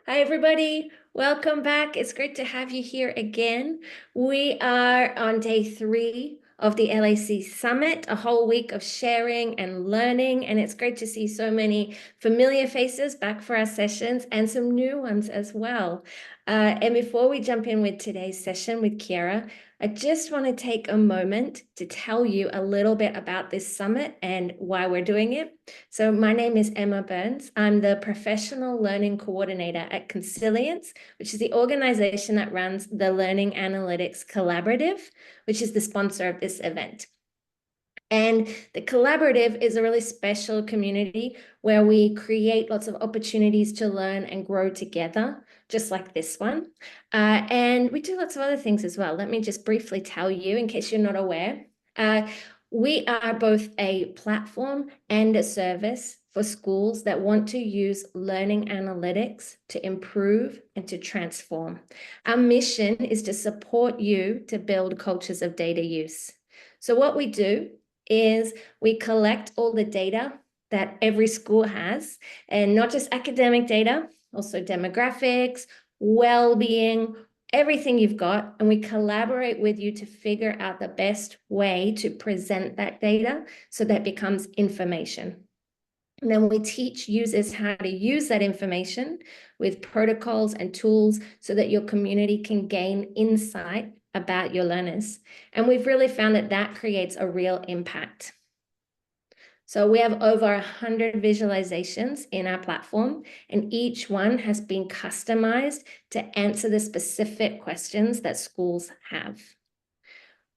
Hi, everybody. Welcome back. It's great to have you here again. We are on day 3 of the LAC Summit, a whole week of sharing and learning. And it's great to see so many familiar faces back for our sessions and some new ones as well. And before we jump in with today's session with Kierra, I just want to take a moment to tell you a little bit about this summit and why we're doing it. So my name is Emma Burns. I'm the Professional Learning Coordinator at Consilience, which is the organization that runs the Learning Analytics Collaborative, which is the sponsor of this event. And the collaborative is a really special community where we create lots of opportunities to learn and grow together, just like this one. And we do lots of other things as well. Let me just briefly tell you, in case you're not aware. We are both a platform and a service for schools that want to use learning analytics to improve and to transform. Our mission is to support you to build cultures of data use. So what we do is we collect all the data that every school has, and not just academic data, also demographics, well-being, everything you've got, and we collaborate with you to figure out the best way to present that data so that becomes information. And then we teach users how to use that information with protocols and tools so that your community can gain insight about your learners. And we've really found that that creates a real impact. So we have over 100 visualizations in our platform, and each one has been customized to answer the specific questions that schools have.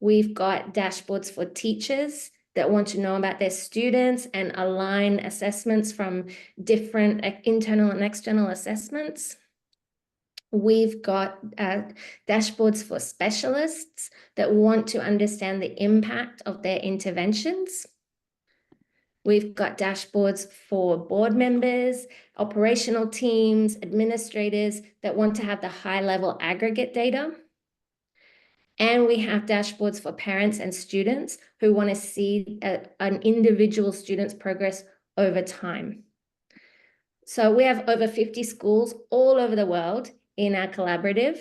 We've got dashboards for teachers that want to know about their students and align assessments from different internal and external assessments. We've got dashboards for specialists that want to understand the impact of their interventions. We've got dashboards for board members, operational teams, administrators that want to have the high-level aggregate data. And we have dashboards for parents and students who want to see an individual student's progress over time. So we have over 50 schools all over the world in our collaborative,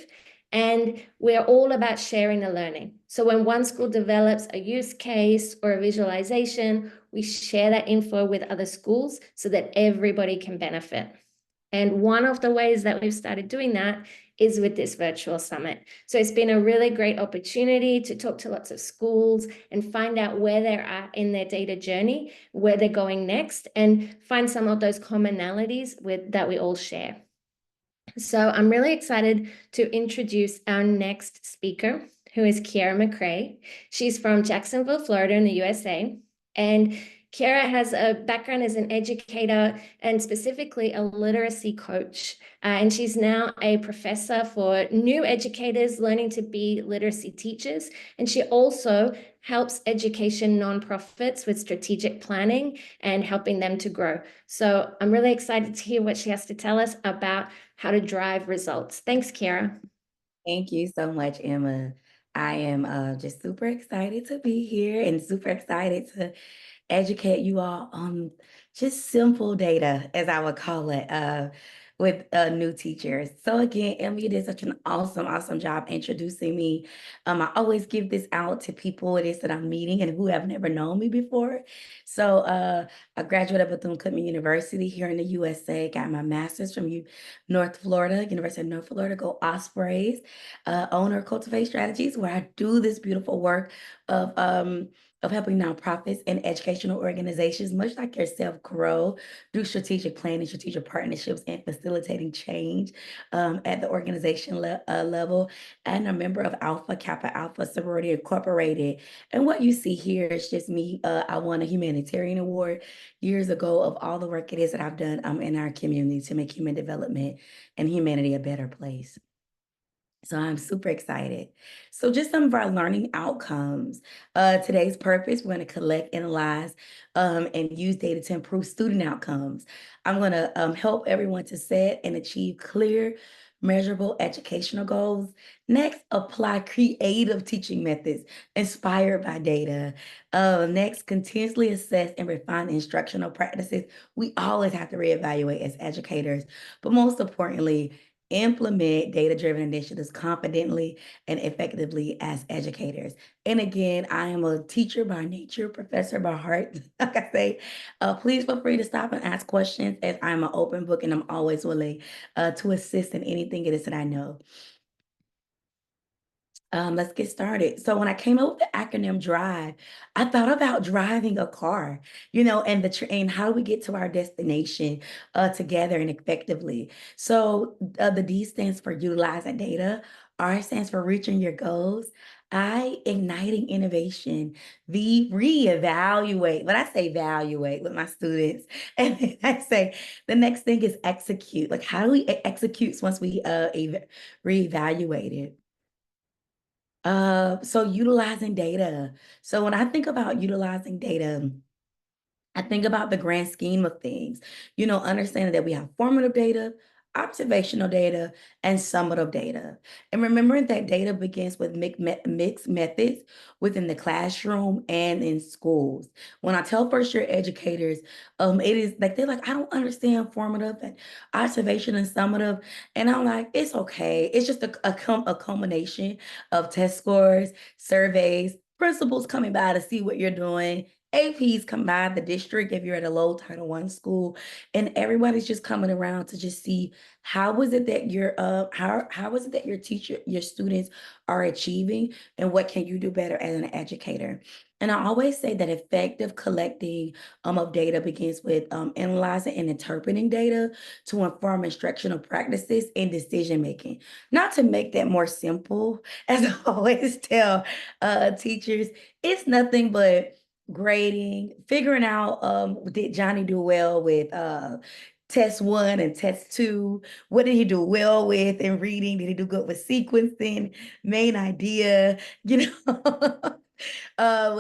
and we're all about sharing the learning. So when one school develops a use case or a visualization, we share that info with other schools so that everybody can benefit. And one of the ways that we've started doing that is with this virtual summit. So it's been a really great opportunity to talk to lots of schools and find out where they're at in their data journey, where they're going next, and find some of those commonalities that we all share. So I'm really excited to introduce our next speaker, who is Kierra McCray. She's from Jacksonville, Florida in the USA. And Kierra has a background as an educator and specifically a literacy coach. And she's now a professor for new educators learning to be literacy teachers. And she also helps education nonprofits with strategic planning and helping them to grow. So I'm really excited to hear what she has to tell us about how to drive results. Thanks, Kierra. Thank you so much, Emma. I am just super excited to be here and super excited to educate you all on just simple data, as I would call it, with new teachers. So again, Emma, you did such an awesome job introducing me. I always give this out to people it is that I'm meeting and who have never known me before. So I graduated of Bethune-Cookman University here in the USA, got my master's from North Florida, University of North Florida, go Ospreys, owner of Cultivate Strategies, where I do this beautiful work of helping nonprofits and educational organizations, much like yourself, grow through strategic planning, strategic partnerships, and facilitating change at the organization level. And a member of Alpha Kappa Alpha Sorority Incorporated. And what you see here is just me. I won a humanitarian award years ago of all the work it is that I've done in our community to make human development and humanity a better place. So I'm super excited. So just some of our learning outcomes. Today's purpose, we're going to collect, analyze, and use data to improve student outcomes. I'm going to help everyone to set and achieve clear, measurable educational goals. Next, apply creative teaching methods inspired by data. Next, continuously assess and refine instructional practices. We always have to reevaluate as educators, but most importantly, implement data-driven initiatives confidently and effectively as educators. And again, I am a teacher by nature, professor by heart, like I say. Please feel free to stop and ask questions, as I'm an open book and I'm always willing to assist in anything it is that I know. Let's get started. So when I came up with the acronym DRIVE, I thought about driving a car, and and how do we get to our destination together and effectively. So the D stands for utilizing data, R stands for reaching your goals, I igniting innovation, V reevaluate. But I say evaluate with my students, and then I say the next thing is execute. Like how do we execute once we reevaluate it? So utilizing data. So when I think about utilizing data, I think about the grand scheme of things, understanding that we have formative data, observational data, and summative data. And remembering that data begins with mixed methods within the classroom and in schools. When I tell first year educators, it is like, they're like, I don't understand formative and observation and summative. And I'm like, it's okay. It's just a culmination of test scores, surveys, principals coming by to see what you're doing, APs come by the district if you're at a low Title I school, and everybody's just coming around to just see how is it that how is it that your students are achieving, and what can you do better as an educator. And I always say that effective collecting of data begins with analyzing and interpreting data to inform instructional practices and decision making. Not to make that more simple, as I always tell teachers, it's nothing but grading, figuring out did Johnny do well with test 1 and test 2? What did he do well with in reading? Did he do good with sequencing, main idea? When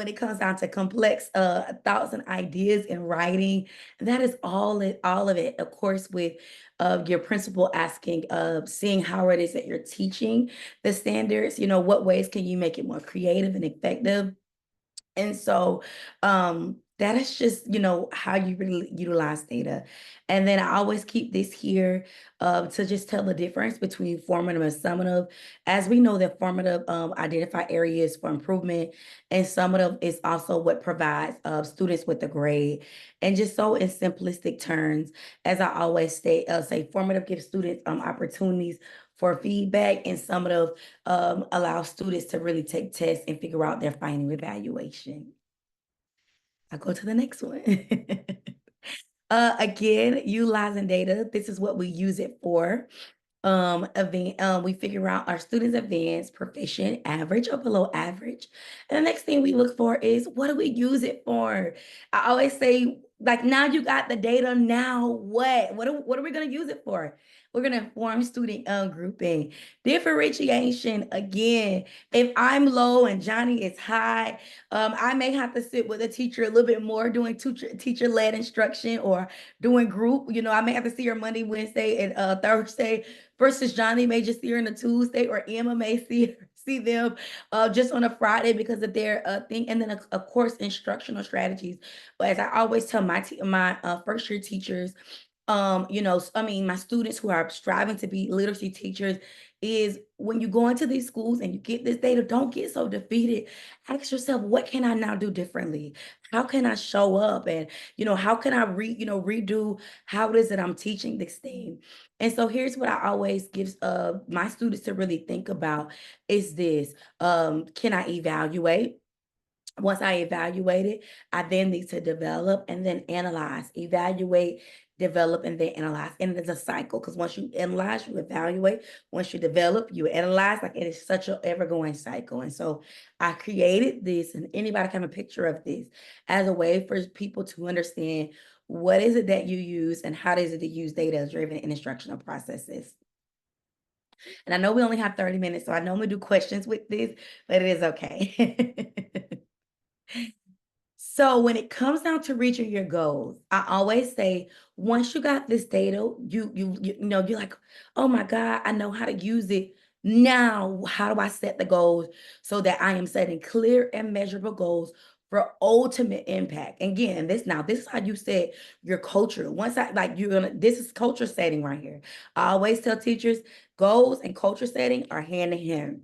it comes down to complex thoughts and ideas in writing, that is all of it. Of course, with your principal asking, seeing how it is that you're teaching the standards. What ways can you make it more creative and effective? And so that is just, how you really utilize data. And then I always keep this here to just tell the difference between formative and summative. As we know that formative identify areas for improvement, and summative is also what provides students with a grade. And just so in simplistic terms, as I always say formative gives students opportunities for feedback, and summative allow students to really take tests and figure out their final evaluation. I'll go to the next one. Again, utilizing data. This is what we use it for. We figure out our students advanced, proficient, average, or below average. And the next thing we look for is, what do we use it for? I always say, like, now you got the data, now what? What are we going to use it for? We're going to inform student grouping. Differentiation, again, if I'm low and Johnny is high, I may have to sit with a teacher a little bit more doing teacher-led instruction, or doing group. I may have to see her Monday, Wednesday, and Thursday, versus Johnny may just see her on a Tuesday, or Emma may see them just on a Friday because of their thing. And then of course, instructional strategies. But as I always tell my first year teachers, my students who are striving to be literacy teachers, is when you go into these schools and you get this data, don't get so defeated. Ask yourself, what can I now do differently? How can I show up? And, how can I redo how it is that I'm teaching this thing? And so here's what I always give my students to really think about is this. Can I evaluate? Once I evaluate it, I then need to develop and then analyze, evaluate, develop, and then analyze. And it's a cycle, because once you analyze, you evaluate. Once you develop, you analyze. Like, it is such an ever-going cycle. And so I created this, and anybody can have a picture of this as a way for people to understand what is it that you use and how is it to use data-driven in instructional processes. And I know we only have 30 minutes, so I normally do questions with this, but it is okay. So when it comes down to reaching your goals, I always say once you got this data, you're like, oh my God, I know how to use it. Now, how do I set the goals so that I am setting clear and measurable goals for ultimate impact? And again, this is how you set your culture. Once I like you're gonna this is culture setting right here. I always tell teachers goals and culture setting are hand in hand.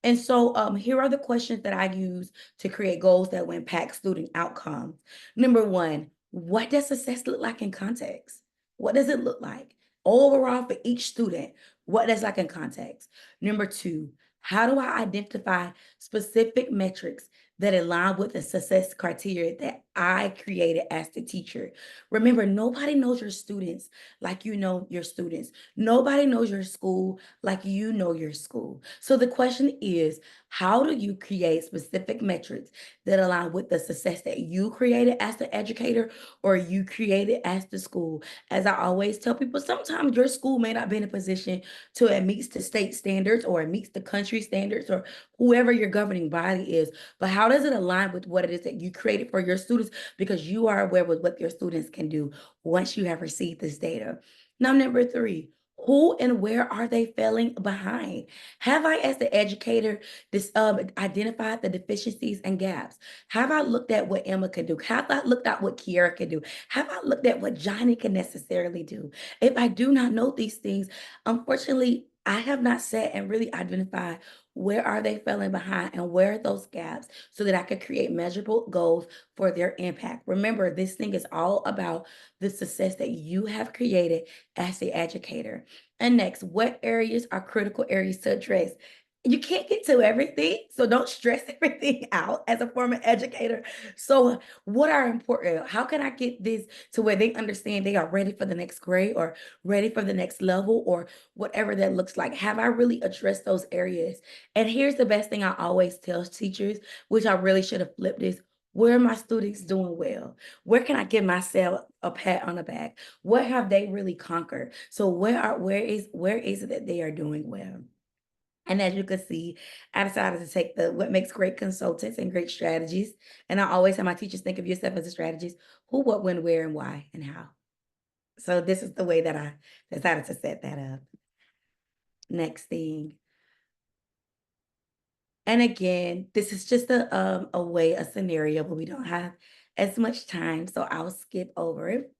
And so here are the questions that I use to create goals that will impact student outcomes. Number one, what does success look like in context? What does it look like? Overall for each student, what does like in context? Number two, how do I identify specific metrics that align with the success criteria that I created as the teacher? Remember, nobody knows your students like you know your students. Nobody knows your school like you know your school. So the question is, how do you create specific metrics that align with the success that you created as the educator or you created as the school? As I always tell people, sometimes your school may not be in a position to it meets the state standards or it meets the country standards or whoever your governing body is. But how does it align with what it is that you created for your students? Because you are aware with what your students can do once you have received this data. Now, number three, who and where are they failing behind? Have I, as the educator, identified the deficiencies and gaps? Have I looked at what Emma can do? Have I looked at what Kierra can do? Have I looked at what Johnny can necessarily do? If I do not know these things, unfortunately, I have not sat and really identified where are they failing behind and where are those gaps so that I could create measurable goals for their impact. Remember, this thing is all about the success that you have created as the educator. And next, what areas are critical areas to address? You can't get to everything, so don't stress everything out as a former educator. So, what are important? How can I get this to where they understand they are ready for the next grade or ready for the next level or whatever that looks like? Have I really addressed those areas? And here's the best thing I always tell teachers, which I really should have flipped this. Where are my students doing well? Where can I give myself a pat on the back? What have they really conquered? So where is it that they are doing well? And as you can see, I decided to take the what makes great consultants and great strategies. And I always have my teachers think of yourself as a strategist: who, what, when, where, and why, and how. So this is the way that I decided to set that up. Next thing. And again, this is just a way, a scenario, but we don't have as much time, so I'll skip over it.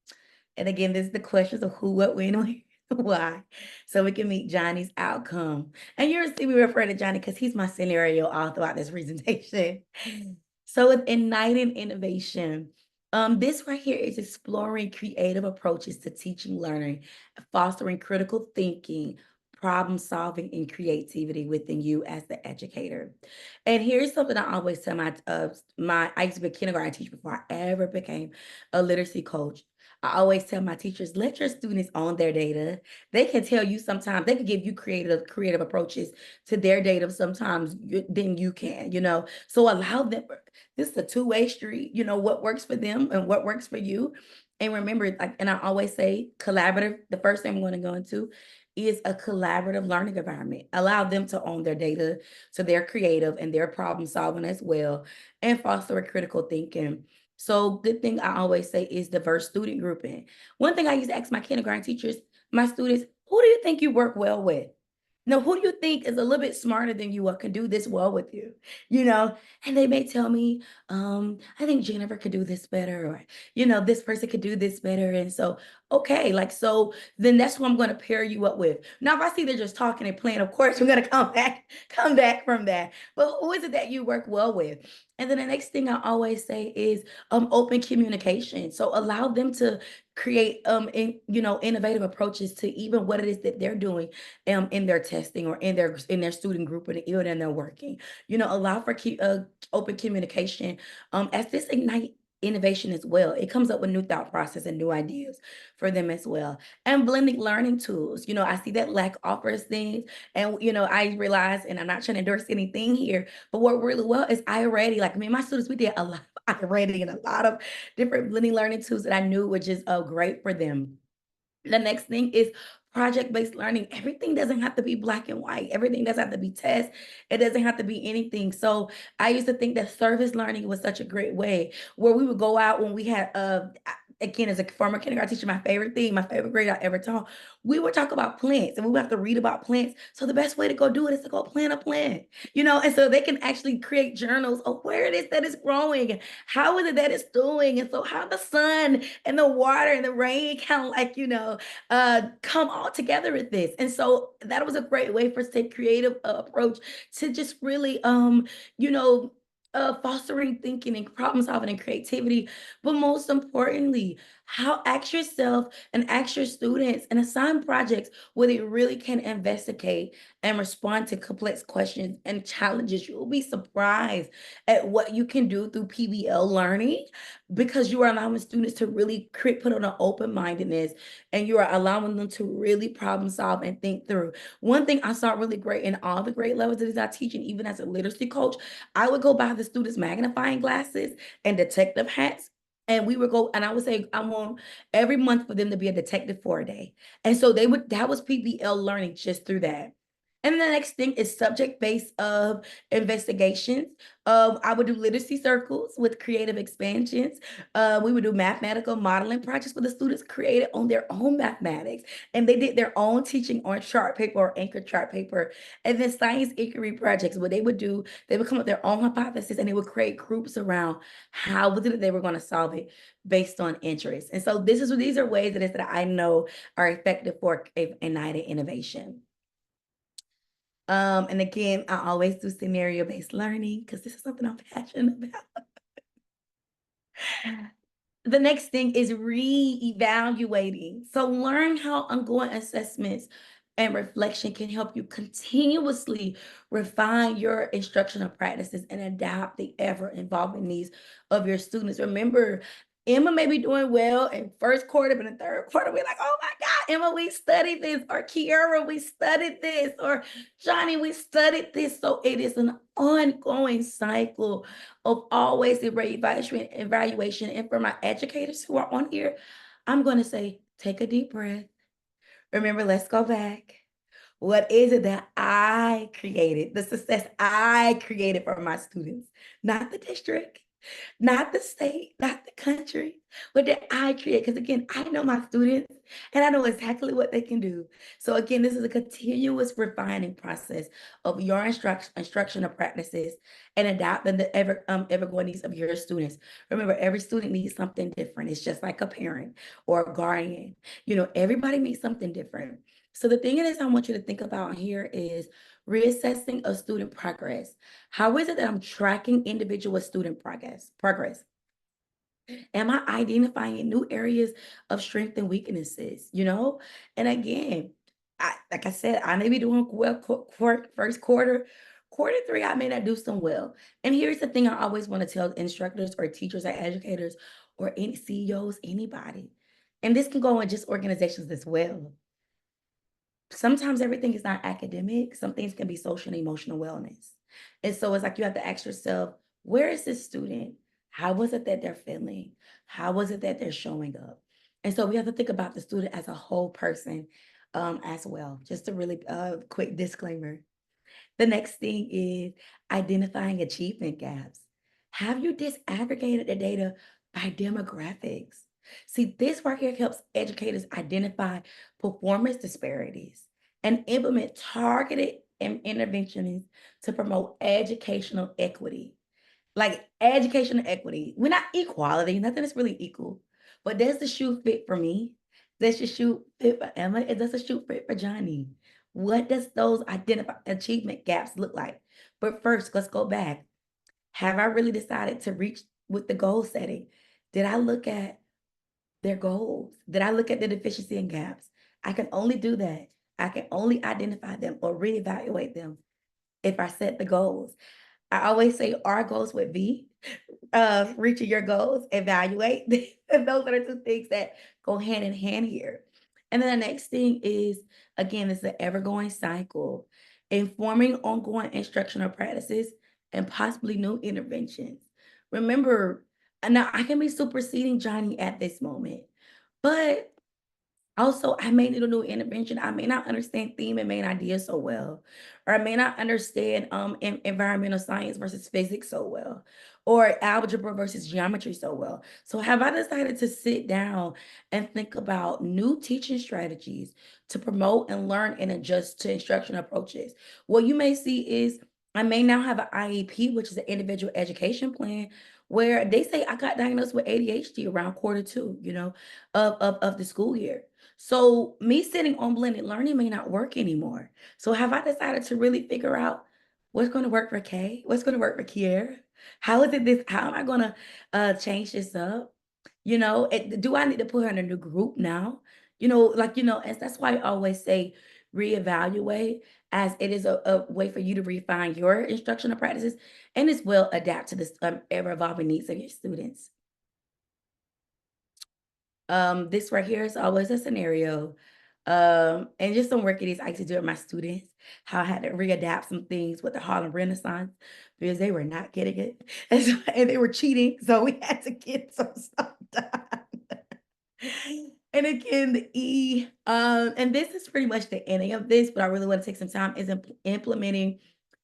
And again, this is the questions of who, what, when, where, why. So we can meet Johnny's outcome. And you'll see me refer to Johnny because he's my scenario all throughout this presentation. So with igniting innovation, this right here is exploring creative approaches to teaching, learning, fostering critical thinking, problem solving, and creativity within you as the educator. And here's something I always tell I used to be a kindergarten teacher before I ever became a literacy coach. I always tell my teachers, let your students own their data. They can tell you sometimes, they can give you creative approaches to their data sometimes than you can, you know. So allow them, this is a two-way street, you know, what works for them and what works for you. And remember, like, and I always say collaborative, the first thing I'm going to go into is a collaborative learning environment. Allow them to own their data so they're creative and they're problem solving as well and foster a critical thinking. So good thing I always say is diverse student grouping. One thing I used to ask my kindergarten teachers, my students, who do you think you work well with? No, who do you think is a little bit smarter than you or can do this well with you? You know, and they may tell me, I think Jennifer could do this better, or this person could do this better. And so, okay, like so then that's who I'm going to pair you up with. Now, if I see they're just talking and playing, of course, we're going to come back from that. But who is it that you work well with? And then the next thing I always say is open communication. So allow them to create innovative approaches to even what it is that they're doing in their testing or in their student group and even in their working. Allow for open communication as this ignite innovation as well. It comes up with new thought process and new ideas for them as well. And blending learning tools. I see that LAC offers things, and I realize, and I'm not trying to endorse anything here, but what really well is iReady. Like me and my students, we did a lot of iReady and a lot of different blending learning tools that I knew were just great for them. The next thing is project-based learning, everything doesn't have to be black and white. Everything doesn't have to be tests. It doesn't have to be anything. So I used to think that service learning was such a great way where we would go out when we had, again, as a former kindergarten teacher, my favorite thing, my favorite grade I ever taught, we would talk about plants and we would have to read about plants. So the best way to go do it is to go plant a plant, and so they can actually create journals of where it is that it's growing and how is it that it's doing. And so how the sun and the water and the rain kind of like, come all together with this. And so that was a great way for us to take creative approach to just really, you know, fostering thinking and problem solving and creativity. But most importantly, how ask yourself and ask your students and assign projects where they really can investigate and respond to complex questions and challenges. You will be surprised at what you can do through PBL learning because you are allowing students to really put on an open mindedness and you are allowing them to really problem solve and think through. One thing I saw really great in all the grade levels that I teach, and even as a literacy coach, I would go buy the students magnifying glasses and detective hats. And we would go, and I would say, I want every month for them to be a detective for a day. And so that was PBL learning just through that. And the next thing is subject-based of investigations. I would do literacy circles with creative expansions. We would do mathematical modeling projects where the students created on their own mathematics. And they did their own teaching on chart paper or anchor chart paper. And then science inquiry projects where they would come up with their own hypothesis and they would create groups around how was it that they were going to solve it based on interest. And so these are ways that I know are effective for ignited innovation. And again, I always do scenario-based learning because this is something I'm passionate about. The next thing is re-evaluating. So learn how ongoing assessments and reflection can help you continuously refine your instructional practices and adapt the ever-evolving needs of your students. Remember, Emma may be doing well in first quarter, but in third quarter, we're like, oh my God, Emma, we studied this, or Kierra, we studied this, or Johnny, we studied this. So it is an ongoing cycle of always evaluation. And for my educators who are on here, I'm going to say, take a deep breath. Remember, let's go back. What is it that I created? The success I created for my students, not the district, not the state, not the country, but that I create. Because again, I know my students and I know exactly what they can do. So again, this is a continuous refining process of your instructional practices and adapting the ever-growing needs of your students. Remember, every student needs something different. It's just like a parent or a guardian. Everybody needs something different. So the thing is I want you to think about here is reassessing a student progress. How is it that I'm tracking individual student progress? Am I identifying new areas of strength and weaknesses? And again, like I said, I may be doing well first quarter. Quarter three, I may not do so well. And here's the thing I always want to tell instructors or teachers or educators or any CEOs, anybody. And this can go in just organizations as well. Sometimes everything is not academic. Some things can be social and emotional wellness. And so it's like you have to ask yourself, where is this student? How was it that they're feeling? How was it that they're showing up? And so we have to think about the student as a whole person as well. Just a really quick disclaimer. The next thing is identifying achievement gaps. Have you disaggregated the data by demographics? See, this work here helps educators identify performance disparities and implement targeted interventions to promote educational equity. Like educational equity. We're not equality, nothing is really equal. But does the shoe fit for me? Does the shoe fit for Emma? Does the shoe fit for Johnny? What does those achievement gaps look like? But first, let's go back. Have I really decided to reach with the goal setting? Did I look at their goals? Did I look at the deficiency and gaps? I can only do that. I can only identify them or reevaluate them if I set the goals. I always say our goals with V, reaching your goals, evaluate. Those are the two things that go hand in hand here. And then the next thing is, again, it's an ever-going cycle, informing ongoing instructional practices and possibly new interventions. Remember, now I can be superseding Johnny at this moment, but Also, I may need a new intervention. I may not understand theme and main ideas so well, or I may not understand environmental science versus physics so well, or algebra versus geometry so well. So, have I decided to sit down and think about new teaching strategies to promote and learn and adjust to instruction approaches? What you may see is I may now have an IEP, which is an individual education plan, where they say I got diagnosed with ADHD around quarter two, of the school year. So me sitting on blended learning may not work anymore. So have I decided to really figure out what's going to work for Kay? What's going to work for Kierra? How is it this? How am I going to change this up? Do I need to put her in a new group now? And that's why I always say reevaluate, as it is a way for you to refine your instructional practices and as well adapt to this ever evolving needs of your students. This right here is always a scenario. And just some work it is I used to do with my students, how I had to readapt some things with the Harlem Renaissance because they were not getting it. And they were cheating. So we had to get some stuff done. And again, the E, and this is pretty much the ending of this, but I really want to take some time, is implementing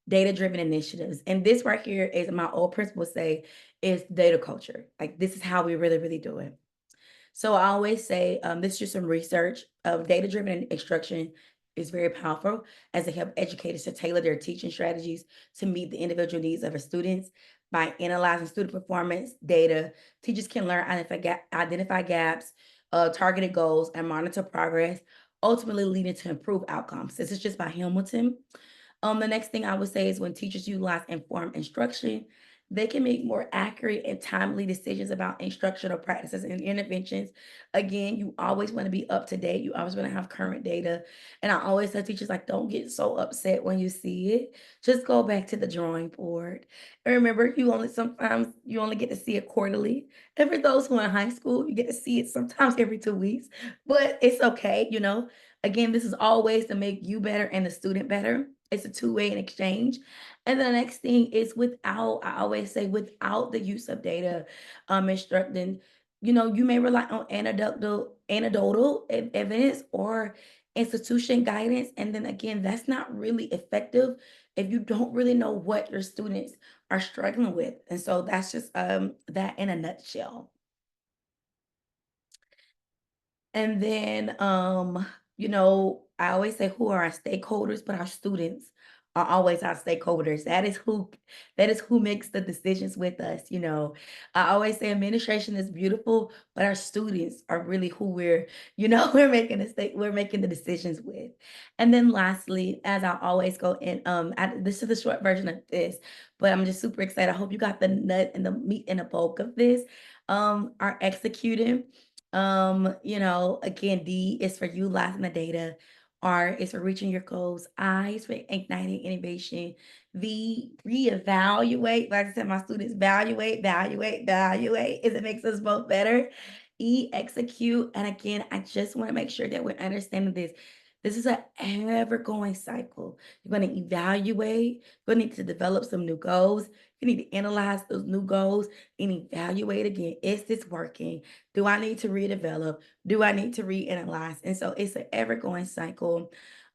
data-driven initiatives. And this right here is my old principal say is data culture. Like this is how we really, really do it. So I always say, this is just some research of data-driven instruction is very powerful as they help educators to tailor their teaching strategies to meet the individual needs of our students. By analyzing student performance data, teachers can learn, identify gaps, targeted goals, and monitor progress, ultimately leading to improved outcomes. This is just by Hamilton. The next thing I would say is when teachers utilize informed instruction, they can make more accurate and timely decisions about instructional practices and interventions. Again, you always want to be up to date. You always want to have current data. And I always tell teachers, like, don't get so upset when you see it. Just go back to the drawing board. And remember, sometimes you only get to see it quarterly. And for those who are in high school, you get to see it sometimes every 2 weeks. But it's okay. Again, this is always to make you better and the student better. It's a two-way in exchange. And the next thing is I always say without the use of data instructing, you may rely on anecdotal evidence or institution guidance. And then again, that's not really effective if you don't really know what your students are struggling with. And so that's just that in a nutshell. And then, I always say who are our stakeholders, but our students are always our stakeholders. That is who makes the decisions with us. I always say administration is beautiful, but our students are really who we're making the decisions with. And then lastly, as I always go in, this is the short version of this, but I'm just super excited. I hope you got the nut and the meat and the bulk of this. Are executing. Again, D is for utilizing the data. R is for reaching your goals. I is for igniting innovation. V, reevaluate. Like I said, my students evaluate, as it makes us both better. E, execute. And again, I just want to make sure that we're understanding this. This is an ever-going cycle. You're going to evaluate. You're going to need to develop some new goals. You need to analyze those new goals and evaluate again. Is this working? Do I need to redevelop? Do I need to reanalyze? And so it's an ever-going cycle.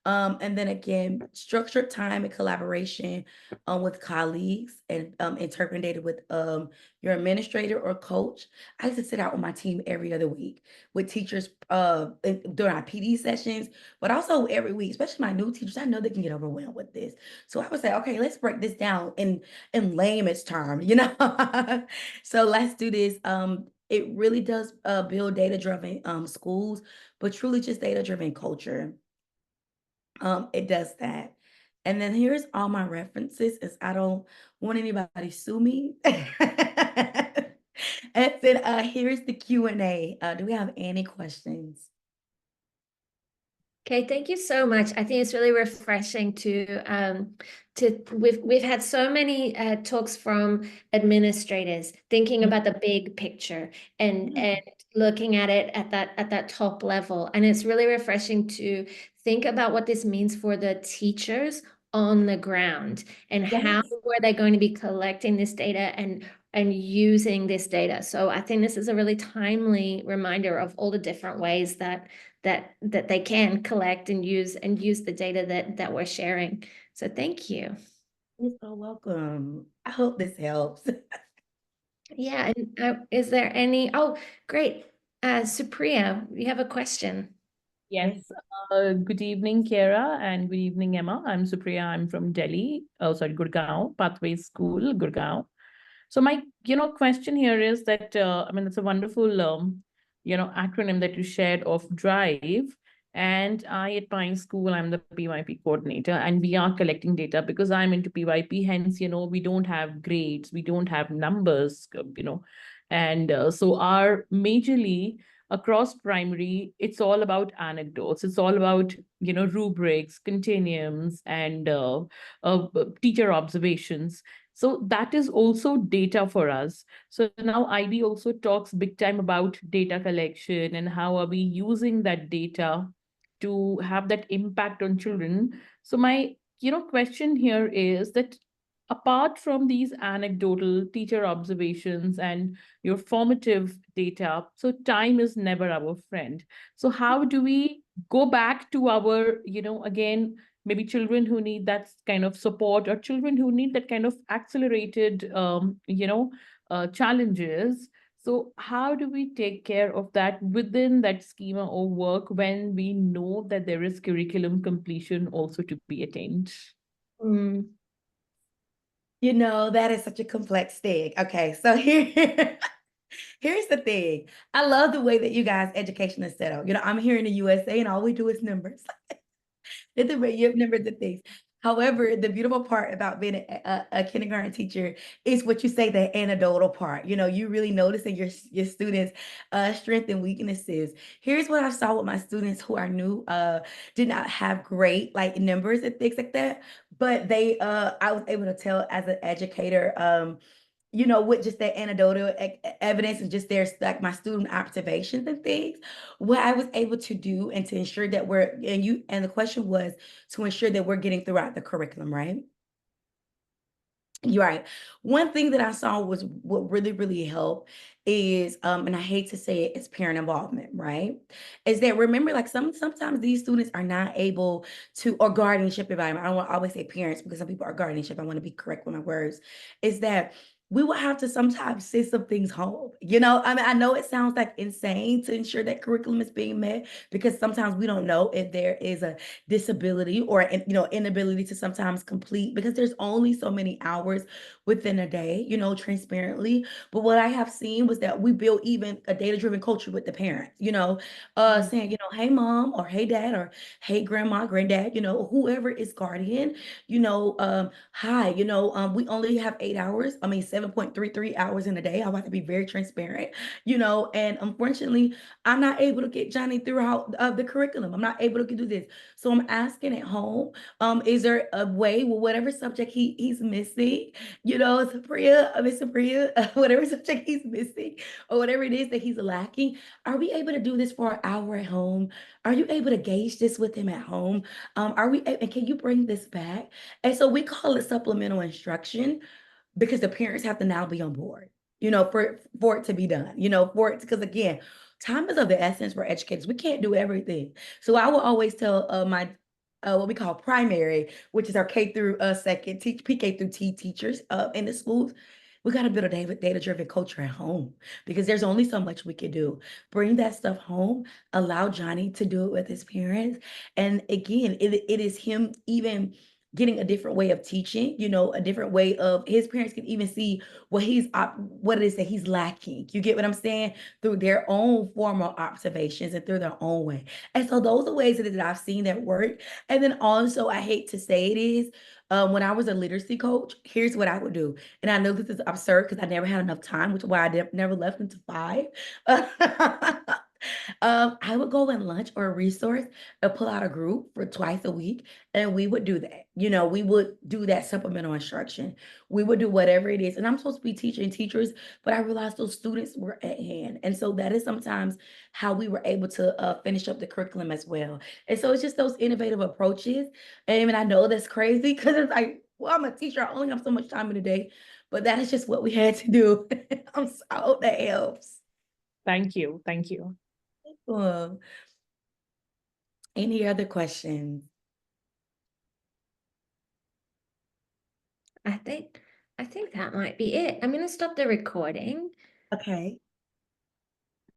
And then again, structured time and collaboration with colleagues and interpreting data with your administrator or coach. I used to sit out with my team every other week with teachers during our PD sessions, but also every week, especially my new teachers. I know they can get overwhelmed with this. So I would say, okay, let's break this down in layman's term. So let's do this. It really does build data-driven schools, but truly just data-driven culture. It does that. And then here's all my references, as I don't want anybody sue me. And then here's the Q&A. Do we have any questions? Okay, thank you so much. I think it's really refreshing we've had so many talks from administrators thinking about the big picture and looking at it at that top level. And it's really refreshing to think about what this means for the teachers on the ground and how Yes. are they going to be collecting this data and using this data. So I think this is a really timely reminder of all the different ways that that they can collect and use the data that we're sharing. So thank you. You're so welcome. I hope this helps. Yeah, and is there any, oh, great. Supriya, you have a question. Yes. Good evening, Kierra, and good evening, Emma. I'm Supriya. I'm from Delhi. Oh, sorry, Gurgaon, Pathways School, Gurgaon. So my, question here is that, I mean, it's a wonderful, acronym that you shared of DRIVE. And I, at my school, I'm the PYP coordinator, and we are collecting data because I'm into PYP. Hence, we don't have grades, we don't have numbers, and so our majorly across primary, it's all about anecdotes. It's all about, rubrics, continuums, and teacher observations. So that is also data for us. So now IB also talks big time about data collection and how are we using that data to have that impact on children. So my, question here is that apart from these anecdotal teacher observations and your formative data, so time is never our friend. So how do we go back to our, again, maybe children who need that kind of support or children who need that kind of accelerated challenges? So how do we take care of that within that schema of work when we know that there is curriculum completion also to be attained? Mm. That is such a complex thing. Okay, so here's the thing. I love the way that you guys' education is set up. I'm here in the USA and all we do is numbers. It's the way you have numbers and things. However, the beautiful part about being a kindergarten teacher is what you say, the anecdotal part. You really noticing your students' strengths and weaknesses. Here's what I saw with my students who are new, did not have great like numbers and things like that, but I was able to tell as an educator, with just that anecdotal evidence and just there's like my student observations and things, what I was able to do and to ensure that and the question was to ensure that we're getting throughout the curriculum, right? You're right. One thing that I saw was what really, really helped is, and I hate to say it, is parent involvement, right? Is that remember, like sometimes these students are not able to, or guardianship environment. I don't want to always say parents because some people are guardianship. I want to be correct with my words. Is that we will have to sometimes send some things home. I mean, I know it sounds like insane to ensure that curriculum is being met because sometimes we don't know if there is a disability or inability to sometimes complete because there's only so many hours within a day, transparently. But what I have seen was that we build even a data-driven culture with the parents, saying, hey mom or hey dad or hey grandma, granddad, whoever is guardian, hi, we only have 8 hours. I mean, 7.33 hours in a day. I want to be very transparent, and unfortunately, I'm not able to get Johnny throughout the curriculum. I'm not able to do this. So I'm asking at home, is there a way with whatever subject he's missing, Supriya, Miss Supriya, whatever subject he's missing or whatever it is that he's lacking, are we able to do this for an hour at home? Are you able to gauge this with him at home? And can you bring this back? And so we call it supplemental instruction because the parents have to now be on board, for it to be done, because again, time is of the essence for educators. We can't do everything. So I will always tell my what we call primary, which is our K through second PK through T teachers in the schools. We got to build a data-driven culture at home because there's only so much we can do. Bring that stuff home, allow Johnny to do it with his parents. And again, it is him even getting a different way of teaching, a different way of his parents can even see what what it is that he's lacking. You get what I'm saying? Through their own formal observations and through their own way. And so those are ways that I've seen that work. And then also, I hate to say it is, when I was a literacy coach, here's what I would do. And I know this is absurd because I never had enough time, which is why I never left until 5. I would go in lunch or a resource and pull out a group for twice a week, and we would do that. We would do that supplemental instruction. We would do whatever it is. And I'm supposed to be teaching teachers, but I realized those students were at hand. And so that is sometimes how we were able to finish up the curriculum as well. And so it's just those innovative approaches. And I know that's crazy because it's like, well, I'm a teacher. I only have so much time in a day, but that is just what we had to do. I hope that helps. Thank you. Thank you. Cool. Any other questions? I think that might be it. I'm going to stop the recording. Okay.